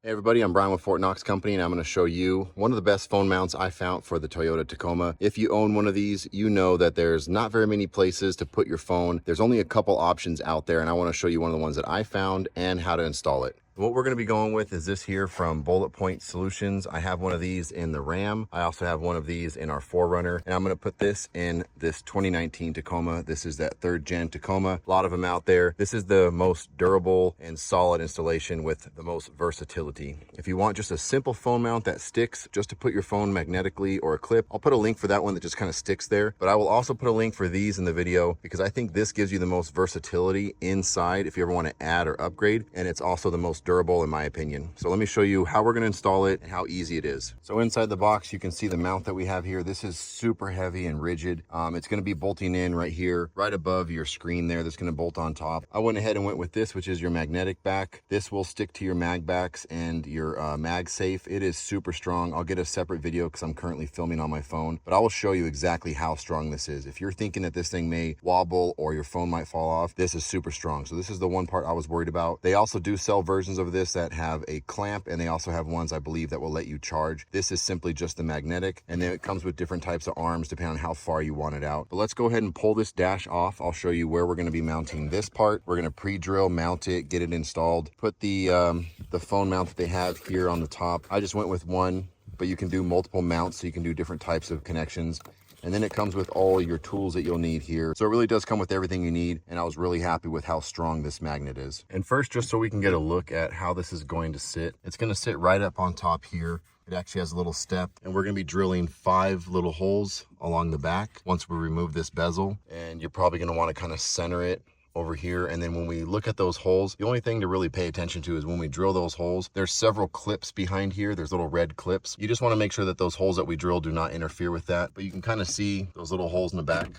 Hey everybody, I'm Brian with Fort Knox Company, and I'm going to show you one of the best phone mounts I found for the Toyota Tacoma. If you own one of these, you know that there's not very many places to put your phone. There's only a couple options out there, and I want to show you one of the ones that I found and how to install it. What we're going to be going with is this here from BulletPoint Solutions. I have one of these in the Ram. I also have one of these in our 4Runner, and I'm going to put this in this 2019 Tacoma. This is that 3rd gen Tacoma. A lot of them out there. This is the most durable and solid installation with the most versatility. If you want just a simple phone mount that sticks just to put your phone magnetically or a clip, I'll put a link for that one that just kind of sticks there. But I will also put a link for these in the video because I think this gives you the most versatility inside if you ever want to add or upgrade, and it's also the most durable in my opinion. So let me show you how we're going to install it and how easy it is. So inside the box, you can see the mount that we have here. This is super heavy and rigid. It's going to be bolting in right here, right above your screen there. That's going to bolt on top. I went ahead and went with this, which is your magnetic back. This will stick to your mag backs and your mag safe. It is super strong. I'll get a separate video because I'm currently filming on my phone, but I will show you exactly how strong this is. If you're thinking that this thing may wobble or your phone might fall off, this is super strong. So this is the one part I was worried about. They also do sell versions of this that have a clamp, and they also have ones I believe that will let you charge. This is simply just the magnetic, and then it comes with different types of arms depending on how far you want it out. But let's go ahead and pull this dash off. I'll show you where we're going to be mounting this part. We're going to pre-drill, mount it, get it installed, put the phone mount that they have here on the top. I just went with one, but you can do multiple mounts, so you can do different types of connections. And then it comes with all your tools that you'll need here. So it really does come with everything you need. And I was really happy with how strong this magnet is. And first, just so we can get a look at how this is going to sit, it's going to sit right up on top here. It actually has a little step, and we're going to be drilling 5 little holes along the back once we remove this bezel. And you're probably going to want to kind of center it over here. And then when we look at those holes, the only thing to really pay attention to is when we drill those holes, there's several clips behind here. There's little red clips. You just want to make sure that those holes that we drill do not interfere with that. But you can kind of see those little holes in the back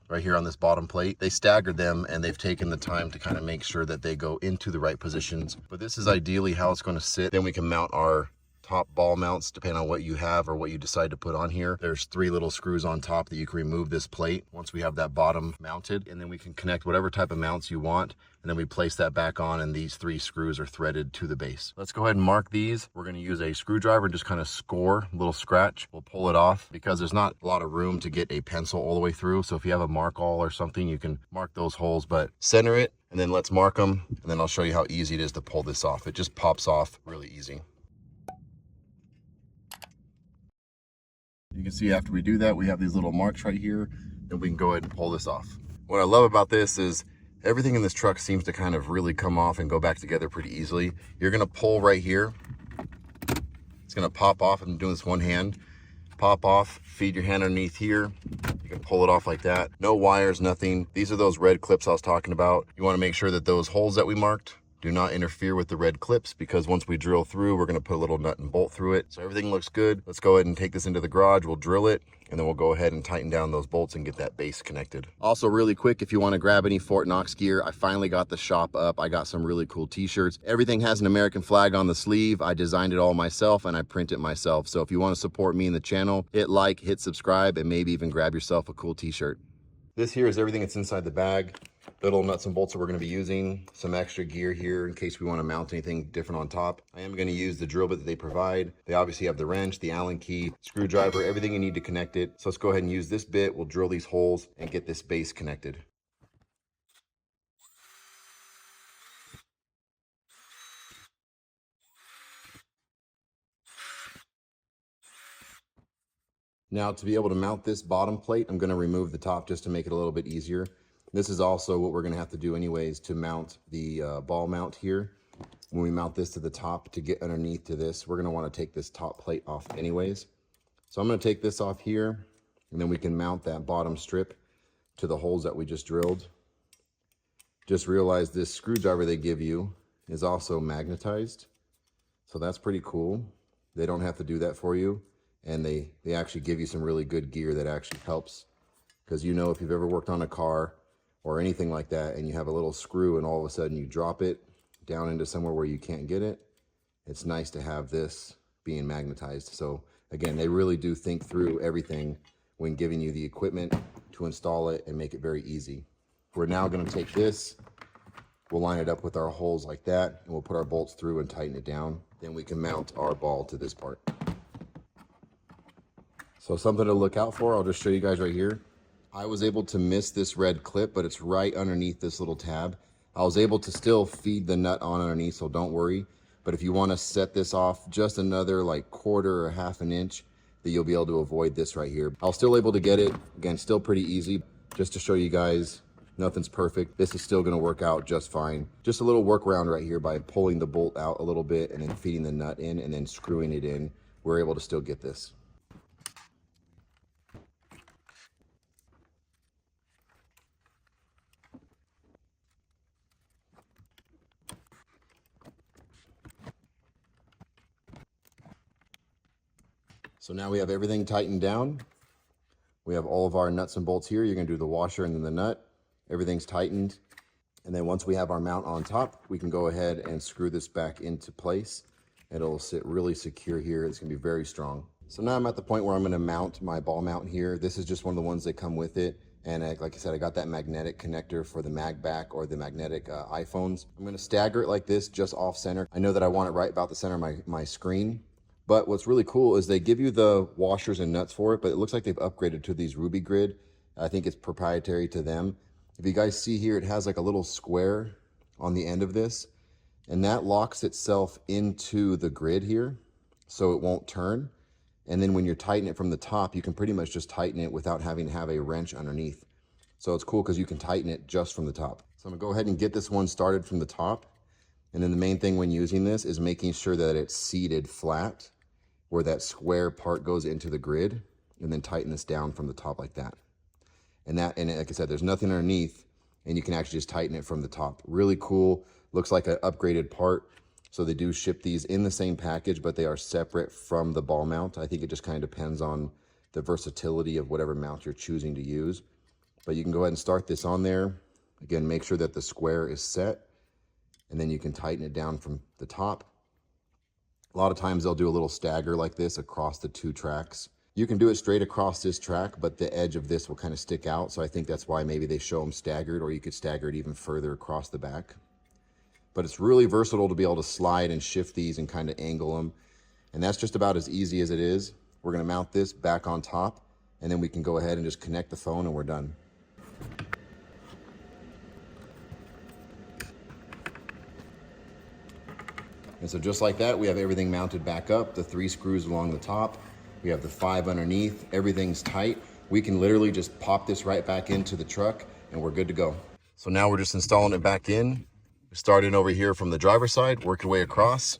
right here on this bottom plate. They staggered them, and they've taken the time to kind of make sure that they go into the right positions. But this is ideally how it's going to sit. Then we can mount our top ball mounts depending on what you have or what you decide to put on here. There's 3 little screws on top that you can remove this plate once we have that bottom mounted, and then we can connect whatever type of mounts you want, and then we place that back on, and these 3 screws are threaded to the base. Let's go ahead and mark these. We're going to use a screwdriver and just kind of score a little scratch. We'll pull it off because there's not a lot of room to get a pencil all the way through. So if you have a mark all or something, you can mark those holes, but center it, and then let's mark them, and then I'll show you how easy it is to pull this off. It just pops off really easy. You can see after we do that, we have these little marks right here, and we can go ahead and pull this off. What I love about this is everything in this truck seems to kind of really come off and go back together pretty easily. You're going to pull right here. It's going to pop off. I'm doing this one hand. Pop off, feed your hand underneath here. You can pull it off like that. No wires, nothing. These are those red clips I was talking about. You want to make sure that those holes that we marked do not interfere with the red clips, because once we drill through, we're going to put a little nut and bolt through it. So everything looks good. Let's go ahead and take this into the garage. We'll drill it, and then we'll go ahead and tighten down those bolts and get that base connected. Also, really quick, if you want to grab any Fort Knox gear, I finally got the shop up. I got some really cool t-shirts. Everything has an American flag on the sleeve. I designed it all myself, and I print it myself. So if you want to support me in the channel, hit like, hit subscribe, and maybe even grab yourself a cool t-shirt. This here is everything that's inside the bag. Little nuts and bolts that we're going to be using, some extra gear here in case we want to mount anything different on top. I am going to use the drill bit that they provide. They obviously have the wrench, the Allen key, screwdriver, everything you need to connect it. So let's go ahead and use this bit. We'll drill these holes and get this base connected. Now, to be able to mount this bottom plate, I'm going to remove the top just to make it a little bit easier. This is also what we're going to have to do anyways to mount the ball mount here. When we mount this to the top to get underneath to this, we're going to want to take this top plate off anyways. So I'm going to take this off here, and then we can mount that bottom strip to the holes that we just drilled. Just realize this screwdriver they give you is also magnetized. So that's pretty cool. They don't have to do that for you. And they actually give you some really good gear that actually helps. Because you know, if you've ever worked on a car or anything like that, and you have a little screw and all of a sudden you drop it down into somewhere where you can't get it, it's nice to have this being magnetized. So again, they really do think through everything when giving you the equipment to install it and make it very easy. We're now going to take this, we'll line it up with our holes like that, and we'll put our bolts through and tighten it down. then we can mount our ball to this part. So something to look out for, I'll just show you guys right here. I was able to miss this red clip, but it's right underneath this little tab. I was able to still feed the nut on underneath, so don't worry. But if you want to set this off just another like quarter or half an inch, then you'll be able to avoid this right here. I was still able to get it, again, still pretty easy. Just to show you guys, nothing's perfect. This is still gonna work out just fine. Just a little workaround right here by pulling the bolt out a little bit and then feeding the nut in and then screwing it in. We're able to still get this. So now we have everything tightened down. We have all of our nuts and bolts here. You're gonna do the washer and then the nut. Everything's tightened. And then once we have our mount on top, we can go ahead and screw this back into place. It'll sit really secure here. It's gonna be very strong. So now I'm at the point where I'm gonna mount my ball mount here. This is just one of the ones that come with it. And like I said, I got that magnetic connector for the mag back or the magnetic iPhones. I'm gonna stagger it like this, just off center. I know that I want it right about the center of my screen. But what's really cool is they give you the washers and nuts for it, but it looks like they've upgraded to these Ruby grid. I think it's proprietary to them. If you guys see here, it has like a little square on the end of this, and that locks itself into the grid here, so it won't turn. And then when you're tightening it from the top, you can pretty much just tighten it without having to have a wrench underneath. So it's cool because you can tighten it just from the top. So I'm gonna go ahead and get this one started from the top. And then the main thing when using this is making sure that it's seated flat where that square part goes into the grid, and then tighten this down from the top like that. And like I said, there's nothing underneath, and you can actually just tighten it from the top. Really cool, looks like an upgraded part. So they do ship these in the same package, but they are separate from the ball mount. I think it just kind of depends on the versatility of whatever mount you're choosing to use. But you can go ahead and start this on there. Again, make sure that the square is set, and then you can tighten it down from the top. A lot of times they'll do a little stagger like this across the two tracks. You can do it straight across this track, but the edge of this will kind of stick out. So I think that's why maybe they show them staggered, or you could stagger it even further across the back. But it's really versatile to be able to slide and shift these and kind of angle them. And that's just about as easy as it is. We're gonna mount this back on top, and then we can go ahead and just connect the phone and we're done. And so just like that, we have everything mounted back up, the 3 screws along the top. We have the 5 underneath, everything's tight. We can literally just pop this right back into the truck and we're good to go. So now we're just installing it back in. We started over here from the driver's side, work your way across,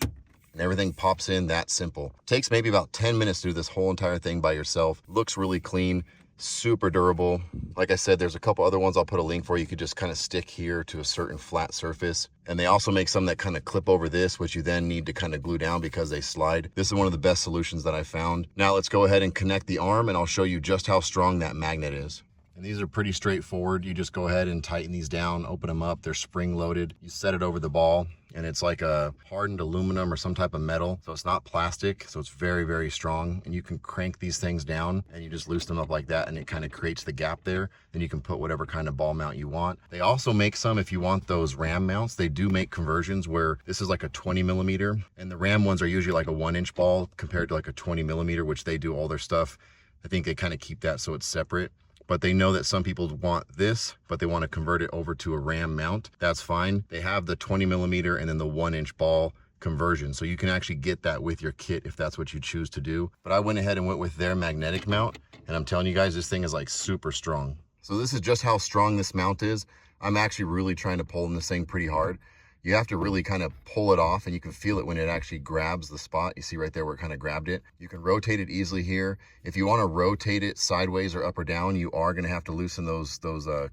and everything pops in that simple. Takes maybe about 10 minutes to do this whole entire thing by yourself. Looks really clean, super durable. Like I said, there's a couple other ones I'll put a link for. You could just kind of stick here to a certain flat surface. And they also make some that kind of clip over this, which you then need to kind of glue down because they slide. This is one of the best solutions that I found. Now let's go ahead and connect the arm, and I'll show you just how strong that magnet is. And these are pretty straightforward. You just go ahead and tighten these down, open them up. They're spring loaded. You set it over the ball, and it's like a hardened aluminum or some type of metal. So it's not plastic, so it's very, very strong. And you can crank these things down and you just loosen them up like that, and it kind of creates the gap there. Then you can put whatever kind of ball mount you want. They also make some, if you want those RAM mounts, they do make conversions where this is like a 20 millimeter, and the RAM ones are usually like a 1-inch ball compared to like a 20 millimeter, which they do all their stuff. I think they kind of keep that so it's separate. But they know that some people want this, but they want to convert it over to a RAM mount. That's fine. They have the 20 millimeter and then the 1-inch ball conversion. So you can actually get that with your kit if that's what you choose to do. But I went ahead and went with their magnetic mount. And I'm telling you guys, this thing is like super strong. So this is just how strong this mount is. I'm actually really trying to pull in this thing pretty hard. You have to really kind of pull it off, and you can feel it when it actually grabs the spot. You see right there where it kind of grabbed it. You can rotate it easily here. If you want to rotate it sideways or up or down, you are going to have to loosen those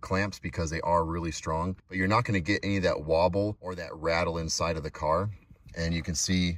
clamps because they are really strong. But you're not going to get any of that wobble or that rattle inside of the car. And you can see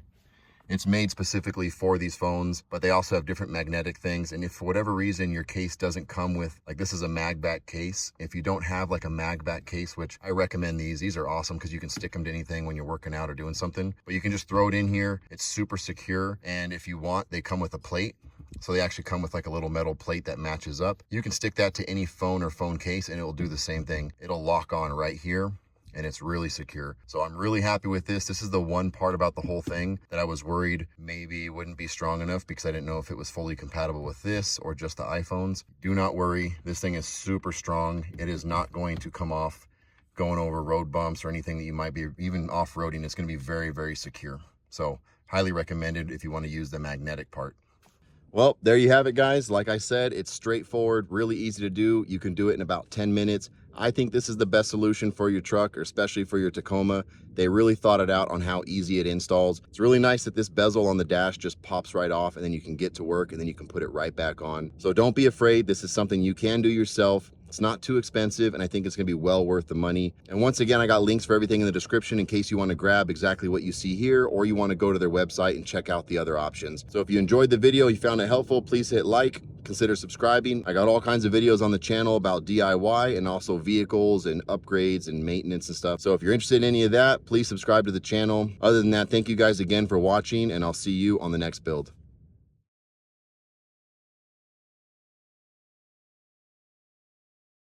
it's made specifically for these phones, but they also have different magnetic things. And if for whatever reason your case doesn't come with, like this is a mag back case, if you don't have like a mag back case, which I recommend these are awesome because you can stick them to anything when you're working out or doing something, but you can just throw it in here. It's super secure. And if you want, they come with a plate. So they actually come with like a little metal plate that matches up. You can stick that to any phone or phone case and it will do the same thing. It'll lock on right here. and it's really secure. So I'm really happy with this. This is the one part about the whole thing that I was worried maybe wouldn't be strong enough because I didn't know if it was fully compatible with this or just the iPhones. Do not worry. This thing is super strong. It is not going to come off going over road bumps or anything that you might be even off-roading. It's going to be very, very secure. So highly recommended if you want to use the magnetic part. Well, there you have it, guys. Like I said, it's straightforward, really easy to do. You can do it in about 10 minutes. I think this is the best solution for your truck, or especially for your Tacoma. They really thought it out on how easy it installs. It's really nice that this bezel on the dash just pops right off, and then you can get to work, and then you can put it right back on. So don't be afraid. This is something you can do yourself. It's not too expensive, and I think it's gonna be well worth the money. And once again, I got links for everything in the description in case you wanna grab exactly what you see here, or you wanna go to their website and check out the other options. So if you enjoyed the video, you found it helpful, please hit like, consider subscribing. I got all kinds of videos on the channel about DIY and also vehicles and upgrades and maintenance and stuff. So if you're interested in any of that, please subscribe to the channel. Other than that, thank you guys again for watching, and I'll see you on the next build.